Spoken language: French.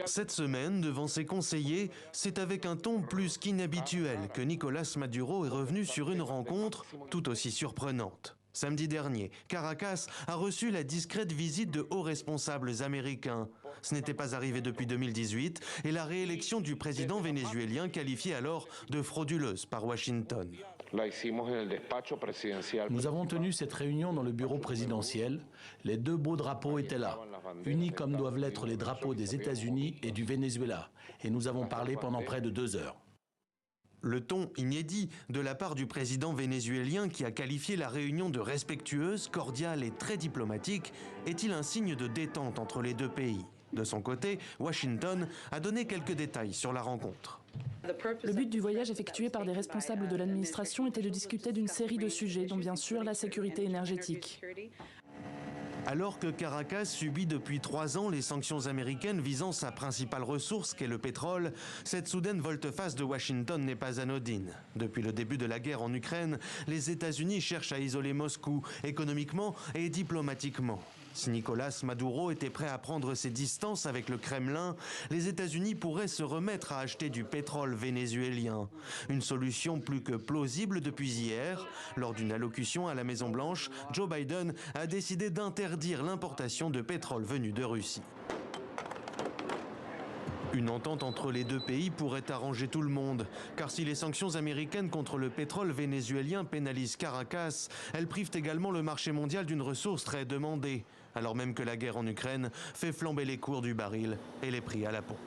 Cette semaine, devant ses conseillers, c'est avec un ton plus qu'inhabituel que Nicolás Maduro est revenu sur une rencontre tout aussi surprenante. Samedi dernier, Caracas a reçu la discrète visite de hauts responsables américains. Ce n'était pas arrivé depuis 2018 et la réélection du président vénézuélien qualifiée alors de frauduleuse par Washington. Nous avons tenu cette réunion dans le bureau présidentiel. Les deux beaux drapeaux étaient là, unis comme doivent l'être les drapeaux des États-Unis et du Venezuela. Et nous avons parlé pendant près de 2 heures. Le ton inédit de la part du président vénézuélien qui a qualifié la réunion de respectueuse, cordiale et très diplomatique est-il un signe de détente entre les deux pays? De son côté, Washington a donné quelques détails sur la rencontre. Le but du voyage effectué par des responsables de l'administration était de discuter d'une série de sujets, dont bien sûr la sécurité énergétique. Alors que Caracas subit depuis 3 ans les sanctions américaines visant sa principale ressource qu'est le pétrole, cette soudaine volte-face de Washington n'est pas anodine. Depuis le début de la guerre en Ukraine, les États-Unis cherchent à isoler Moscou économiquement et diplomatiquement. Si Nicolás Maduro était prêt à prendre ses distances avec le Kremlin, les États-Unis pourraient se remettre à acheter du pétrole vénézuélien. Une solution plus que plausible depuis hier. Lors d'une allocution à la Maison-Blanche, Joe Biden a décidé d'interdire l'importation de pétrole venu de Russie. Une entente entre les deux pays pourrait arranger tout le monde, car si les sanctions américaines contre le pétrole vénézuélien pénalisent Caracas, elles privent également le marché mondial d'une ressource très demandée, alors même que la guerre en Ukraine fait flamber les cours du baril et les prix à la pompe.